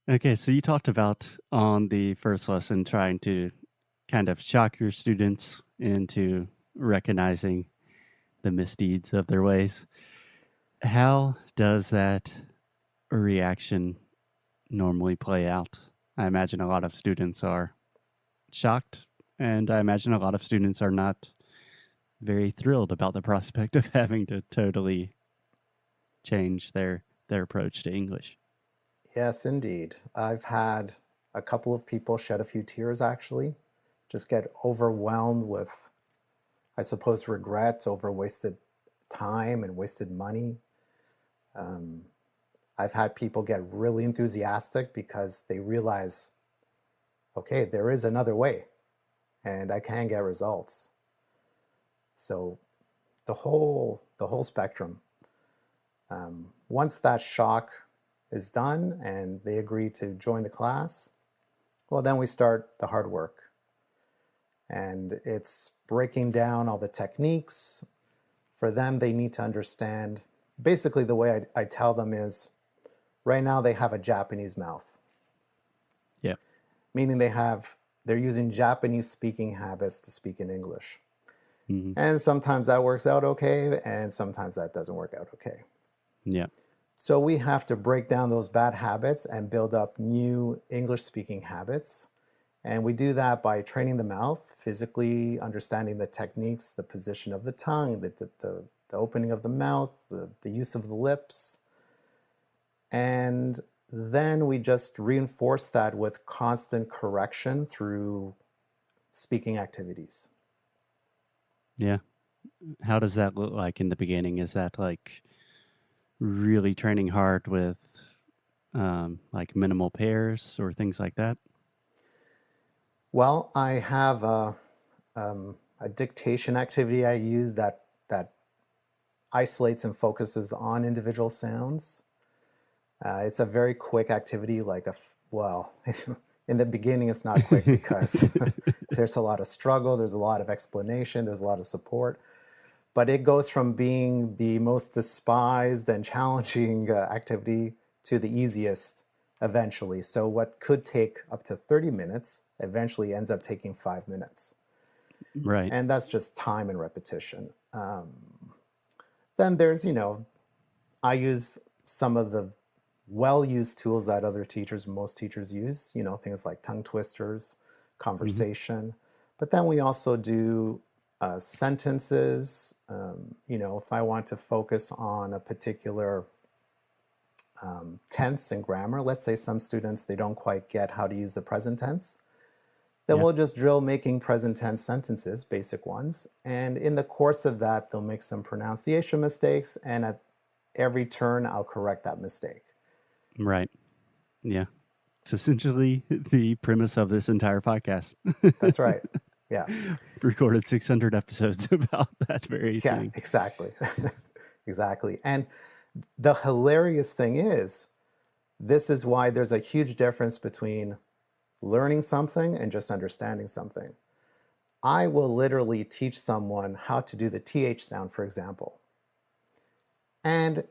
Okay, so you talked about on the first lesson trying to kind of shock your students into recognizing the misdeeds of their ways. How does that reaction normally play out? I imagine a lot of students are shocked, and I imagine a lot of students are not very thrilled about the prospect of having to totally change their approach to English. Yes, indeed. I've had a couple of people shed a few tears actually, just get overwhelmed with, I suppose, regret over wasted time and wasted money. Um, I've had people get really enthusiastic because they realize, okay, there is another way and I can get results. So the whole spectrum. Once that shock is done and they agree to join the class, well, then we start the hard work. And it's breaking down all the techniques. For them, they need to understand. Basically, the way I tell them is right now they have a Japanese mouth, Yeah. meaning they're using Japanese speaking habits to speak in English. Hmm. And sometimes that works out okay, and sometimes that doesn't work out okay. Yeah. So we have to break down those bad habits and build up new English speaking habits. And we do that by training the mouth, physically understanding the techniques, the position of the tongue, the opening of the mouth, the use of the lips. And then we just reinforce that with constant correction through speaking activities. Yeah. How does that look like in the beginning? Is that like really training hard with like minimal pairs or things like that? Well, I have a dictation activity I use that isolates and focuses on individual sounds. It's a very quick activity, well, in the beginning it's not quick because there's a lot of struggle, there's a lot of explanation, there's a lot of support, but it goes from being the most despised and challenging activity to the easiest eventually. So what could take up to 30 minutes eventually ends up taking 5 minutes. Right. And that's just time and repetition. Then there's, I use some of the well-used tools that most teachers use, things like tongue twisters, Hmm. conversation. But then we also do sentences. If I want to focus on a particular tense and grammar, let's say some students, they don't quite get how to use the present tense, then Yeah. we'll just drill making present tense sentences, basic ones. And in the course of that, they'll make some pronunciation mistakes. And at every turn, I'll correct that mistake. Right. Yeah. It's essentially the premise of this entire podcast. That's right. Yeah. Recorded 600 episodes about that very Yeah, thing. exactly. Exactly. And the hilarious thing is, this is why there's a huge difference between learning something and just understanding something. I will literally teach someone how to do the TH sound, for example. And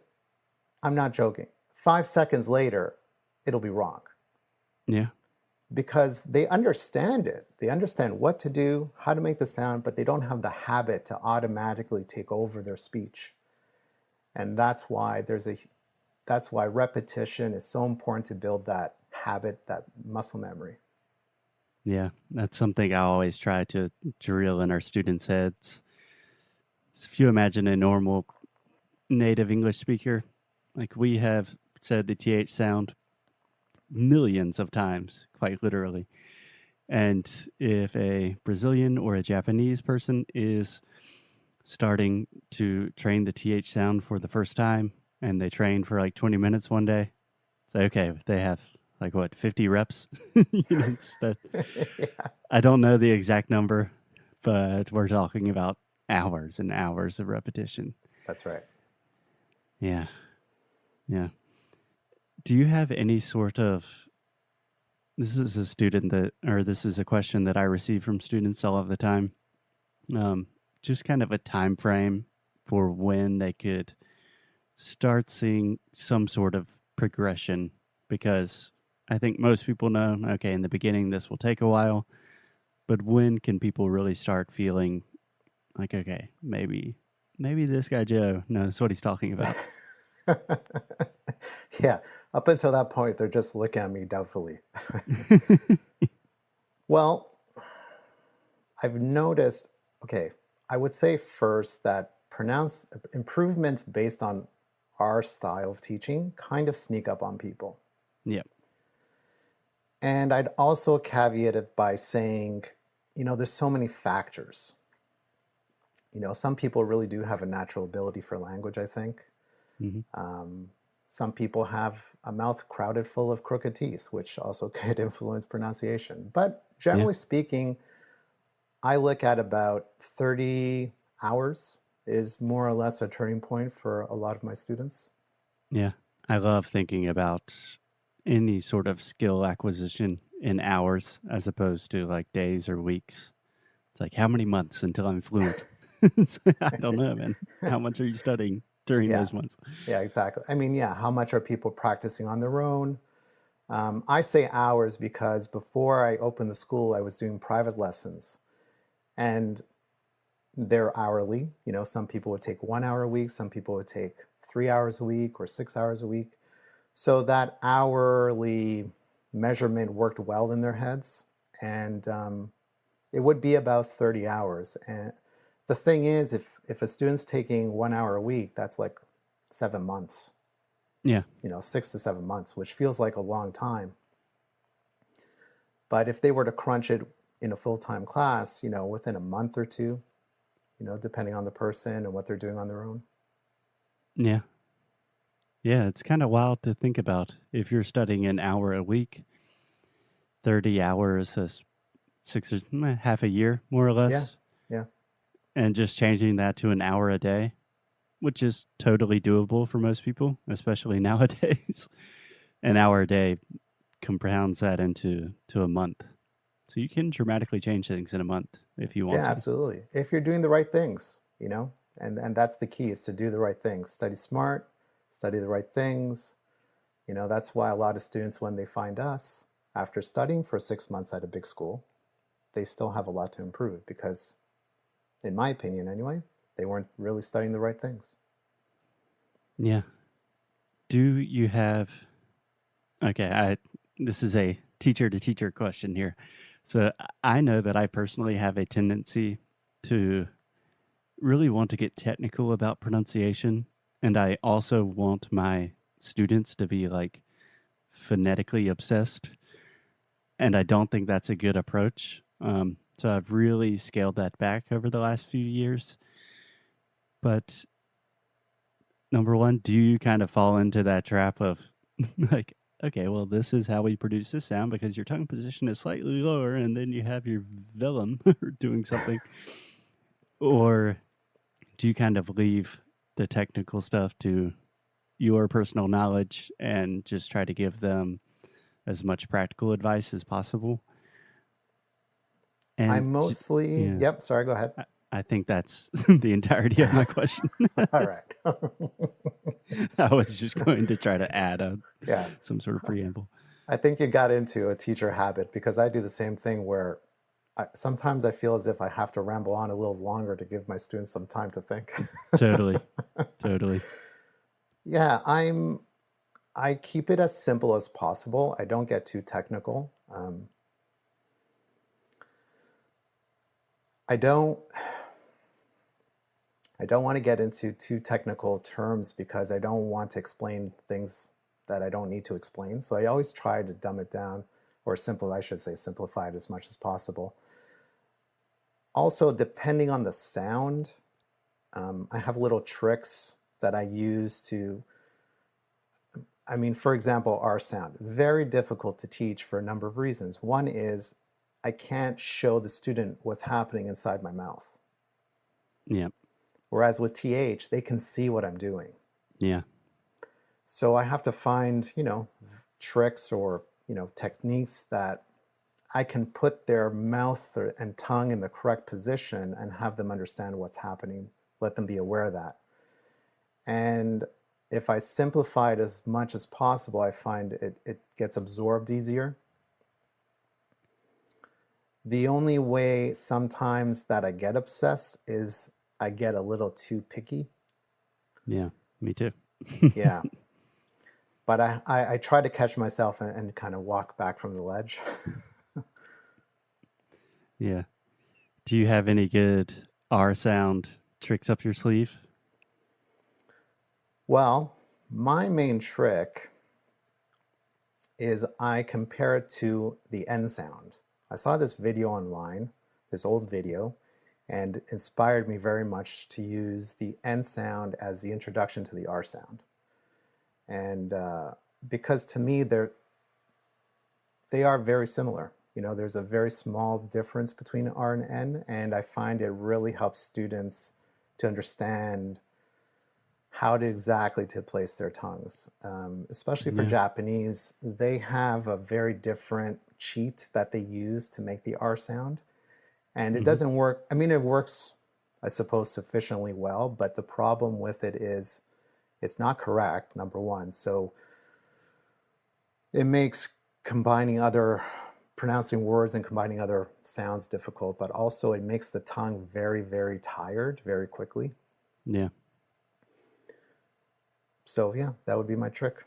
I'm not joking. 5 seconds later, it'll be wrong Yeah. because they understand it. They understand what to do, how to make the sound, but they don't have the habit to automatically take over their speech. And that's why repetition is so important to build that habit, that muscle memory. Yeah. That's something I always try to drill in our students' heads. So if you imagine a normal native English speaker, like we have said the TH sound millions of times, quite literally. And if a Brazilian or a Japanese person is starting to train the TH sound for the first time and they train for like 20 minutes one day, it's like, okay, they have like what, 50 reps? It's that Yeah, I don't know the exact number, but we're talking about hours and hours of repetition. that's right. Yeah. Yeah. Do you have any sort of this is a student that, or this is a question that I receive from students all of the time. Um, just kind of a time frame for when they could start seeing some sort of progression, because I think most people know, okay, in the beginning, this will take a while, but when can people really start feeling like, okay, maybe this guy Joe knows what he's talking about? Yeah, up until that point, they're just looking at me doubtfully. Well, I've noticed, okay, I would say first that improvements based on our style of teaching kind of sneak up on people. Yeah. And I'd also caveat it by saying, there's so many factors. Some people really do have a natural ability for language, I think. Hmm. Some people have a mouth crowded full of crooked teeth, which also could influence pronunciation. But Yeah. generally speaking, I look at about 30 hours is more or less a turning point for a lot of my students. Yeah. I love thinking about any sort of skill acquisition in hours as opposed to like days or weeks. It's like, how many months until I'm fluent? I don't know, man. How much are you studying during Yeah, those months? yeah, exactly. I mean, yeah, how much are people practicing on their own? I say hours because before I opened the school, I was doing private lessons, and they're hourly. Some people would take 1 hour a week, some people would take 3 hours a week or 6 hours a week. So that hourly measurement worked well in their heads, and it would be about 30 hours. And the thing is, if a student's taking 1 hour a week, that's like 7 months, Yeah. 6 to 7 months, which feels like a long time. But if they were to crunch it in a full-time class, within a month or two, depending on the person and what they're doing on their own. Yeah. Yeah. It's kind of wild to think about. If you're studying an hour a week, 30 hours is half a year, more or Yeah, less. yeah. And just changing that to an hour a day, which is totally doable for most people, especially nowadays. An hour a day compounds that into a month. So you can dramatically change things in a month if you want Yeah, to. absolutely. If you're doing the right things, and that's the key, is to do the right things. Study smart, study the right things. That's why a lot of students, when they find us, after studying for 6 months at a big school, they still have a lot to improve because, in my opinion anyway, they weren't really studying the right things. Yeah. Do you have, okay, this is a teacher to teacher question here. So I know that I personally have a tendency to really want to get technical about pronunciation. And I also want my students to be like phonetically obsessed. And I don't think that's a good approach. So I've really scaled that back over the last few years. But number one, do you kind of fall into that trap of like, okay, well, this is how we produce this sound because your tongue position is slightly lower, and then you have your velum doing something? Or do you kind of leave the technical stuff to your personal knowledge and just try to give them as much practical advice as possible? I And mostly, yeah, yep, sorry, go ahead. I think that's the entirety of my question. All right. I was just going to try to add Yeah, some sort of preamble. I think you got into a teacher habit because I do the same thing where sometimes I feel as if I have to ramble on a little longer to give my students some time to think. Totally. Totally. Yeah, I keep it as simple as possible. I don't get too technical. I don't want to get into too technical terms because I don't want to explain things that I don't need to explain. So I always try to dumb it down, or simplify it as much as possible. Also, depending on the sound, I have little tricks that I use to, for example, R sound, very difficult to teach for a number of reasons. One is I can't show the student what's happening inside my mouth. Yeah. Whereas with TH, they can see what I'm doing. Yeah. So I have to find, tricks or, techniques that I can put their mouth and tongue in the correct position and have them understand what's happening, let them be aware of that. And if I simplify it as much as possible, I find it gets absorbed easier. The only way sometimes that I get obsessed is I get a little too picky. Yeah, me too. Yeah. But I try to catch myself and kind of walk back from the ledge. Yeah. Do you have any good R sound tricks up your sleeve? Well, my main trick is I compare it to the N sound. I saw this video online, this old video, and inspired me very much to use the N sound as the introduction to the R sound. And because to me, they are very similar. You know, there's a very small difference between R and N, and I find it really helps students to understand how to exactly to place their tongues. Especially for Yeah. Japanese, they have a very different cheat that they use to make the R sound. And it doesn't work. I mean, it works, I suppose, sufficiently well, but the problem with it is it's not correct, number one. So it makes pronouncing words and combining other sounds difficult, but also it makes the tongue very, very tired very quickly. Yeah. So yeah, that would be my trick.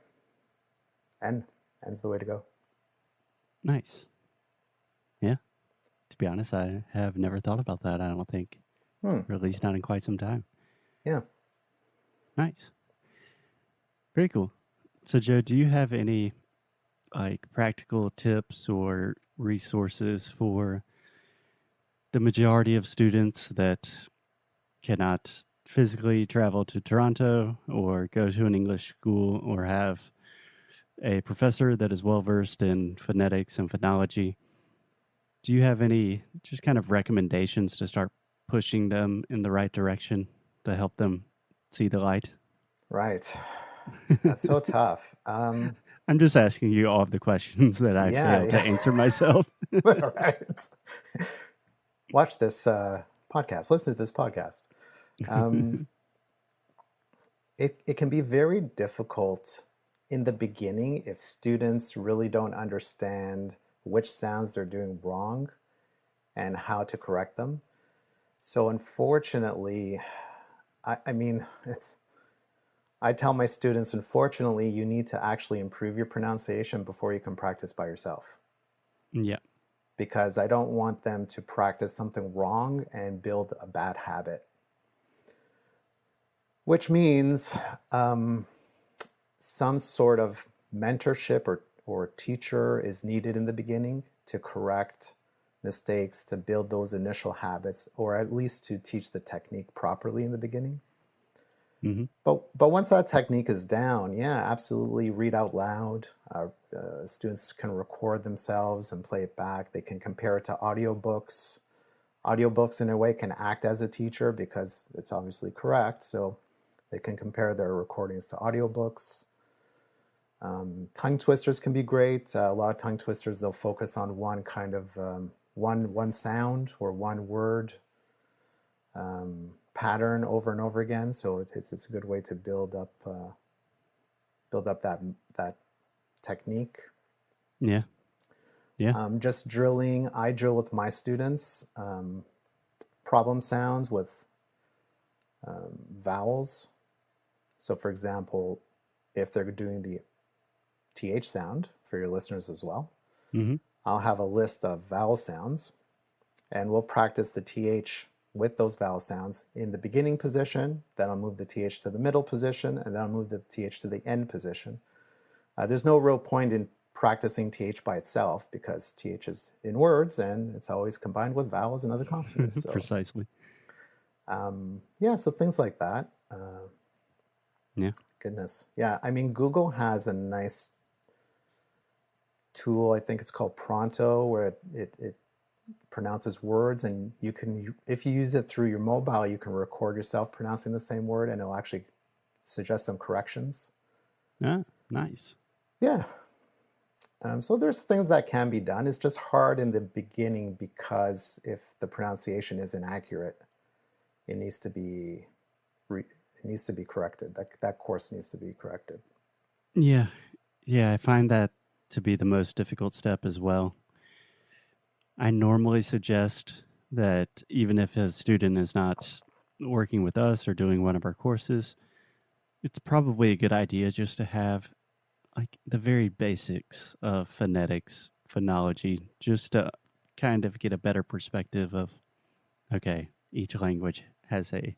N's the way to go. Nice. Yeah. To be honest, I have never thought about that, I don't think. Or at least not in quite some time. Yeah. Nice. Very cool. So, Joe, do you have any practical tips or resources for the majority of students that cannot physically travel to Toronto or go to an English school or have a professor that is well versed in phonetics and phonology? Do you have any just kind of recommendations to start pushing them in the right direction to help them see the light? Right. That's so tough. I'm just asking you all of the questions that I failed to answer myself. Right. Watch this podcast. Listen to this podcast. It can be very difficult in the beginning if students really don't understand which sounds they're doing wrong and how to correct them. So unfortunately, I tell my students, unfortunately, you need to actually improve your pronunciation before you can practice by yourself. Yeah. Because I don't want them to practice something wrong and build a bad habit. Which means some sort of mentorship or teacher is needed in the beginning to correct mistakes, to build those initial habits, or at least to teach the technique properly in the beginning. But once that technique is down, yeah, absolutely read out loud. Students can record themselves and play it back. They can compare it to audiobooks. Audiobooks in a way can act as a teacher because it's obviously correct. So they can compare their recordings to audiobooks. Tongue twisters can be great. A lot of tongue twisters, they'll focus on one kind of one sound or one word pattern over and over again. So it's a good way to build up that technique. Yeah. Yeah. Just drilling. I drill with my students problem sounds with vowels. So for example, if they're doing the TH sound for your listeners as well, I'll have a list of vowel sounds and we'll practice the TH with those vowel sounds in the beginning position, then I'll move the TH to the middle position, and then I'll move the TH to the end position. There's no real point in practicing TH by itself because TH is in words and it's always combined with vowels and other consonants. So, precisely. Yeah, so things like that. Yeah. Goodness. Yeah, I mean, Google has a nice tool, I think it's called Pronto, where it pronounces words, and you can, if you use it through your mobile, you can record yourself pronouncing the same word and it'll actually suggest some corrections. Ah, nice. Yeah. So there's things that can be done. It's just hard in the beginning because if the pronunciation is inaccurate, it needs to be it needs to be corrected. That course needs to be corrected. Yeah. Yeah, I find that to be the most difficult step as well. I normally suggest that even if a student is not working with us or doing one of our courses, it's probably a good idea just to have like the very basics of phonetics, phonology, just to kind of get a better perspective of, okay, each language has a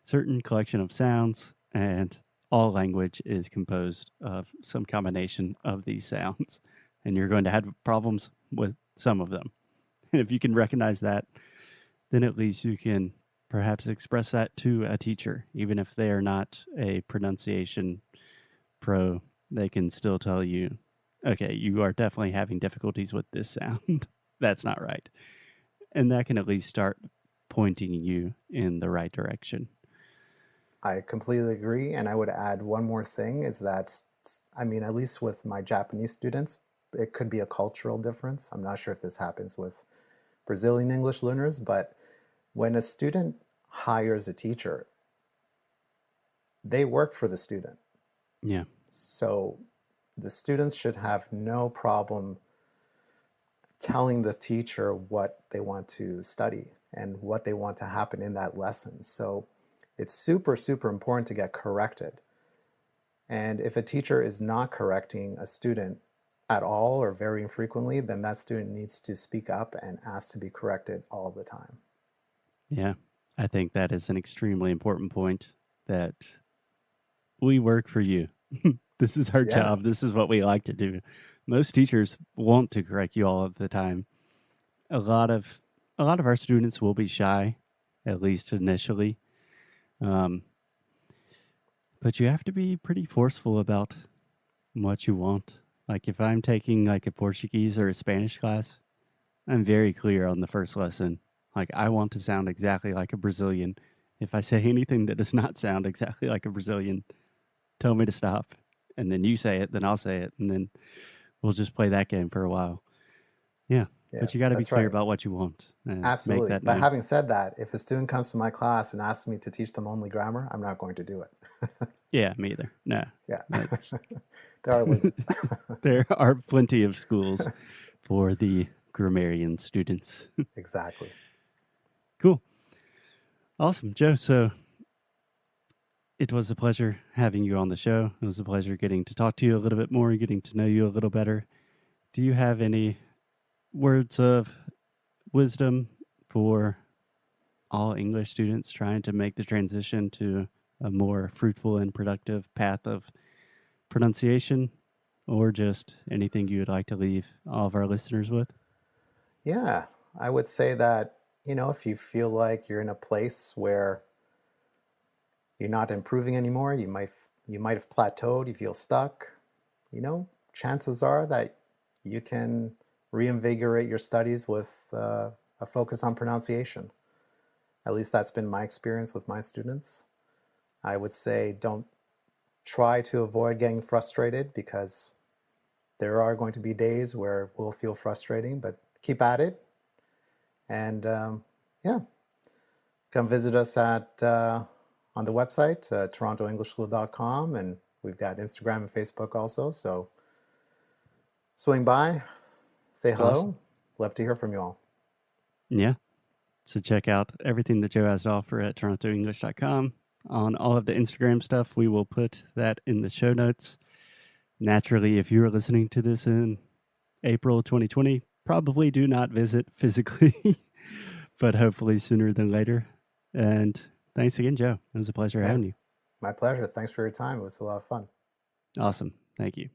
certain collection of sounds, and all language is composed of some combination of these sounds, and you're going to have problems with some of them. And if you can recognize that, then at least you can perhaps express that to a teacher, even if they are not a pronunciation pro. They can still tell you, okay, you are definitely having difficulties with this sound. That's not right. And that can at least start pointing you in the right direction. I completely agree. And I would add one more thing is that, I mean, at least with my Japanese students, it could be a cultural difference. I'm not sure if this happens with Brazilian English learners, but when a student hires a teacher, they work for the student. Yeah. So the students should have no problem telling the teacher what they want to study and what they want to happen in that lesson. So it's super, super important to get corrected. And if a teacher is not correcting a student at all or very infrequently, then that student needs to speak up and ask to be corrected all the time. Yeah. I think that is an extremely important point, that we work for you. This is our job. This is what we like to do. Most teachers want to correct you all of the time. A lot of our students will be shy, at least initially. But you have to be pretty forceful about what you want. Like if I'm taking like a Portuguese or a Spanish class, I'm very clear on the first lesson. Like I want to sound exactly like a Brazilian. If I say anything that does not sound exactly like a Brazilian, tell me to stop. And then you say it, then I'll say it, and then we'll just play that game for a while. Yeah. But you got to be clear about what you want. And Absolutely. Make that But known. Having said that, if a student comes to my class and asks me to teach them only grammar, I'm not going to do it. Yeah, me either. No. Yeah. There are limits. There are plenty of schools for the grammarian students. Exactly. Cool. Awesome, Joe. So it was a pleasure having you on the show. It was a pleasure getting to talk to you a little bit more, getting to know you a little better. Do you have any words of wisdom for all English students trying to make the transition to a more fruitful and productive path of pronunciation, or just anything you would like to leave all of our listeners with? Yeah, I would say that, if you feel like you're in a place where you're not improving anymore, you might have plateaued, you feel stuck, chances are that you can reinvigorate your studies with a focus on pronunciation. At least that's been my experience with my students. I would say don't try to avoid getting frustrated, because there are going to be days where it will feel frustrating, but keep at it. And come visit us on the website, torontoenglishschool.com, and we've got Instagram and Facebook also. So swing by, say hello. Awesome. Love to hear from you all. Yeah. So check out everything that Joe has to offer at torontoenglish.com. On all of the Instagram stuff, we will put that in the show notes. Naturally, if you are listening to this in April 2020, probably do not visit physically, but hopefully sooner than later. And thanks again, Joe. It was a pleasure having you. My pleasure. Thanks for your time. It was a lot of fun. Awesome. Thank you.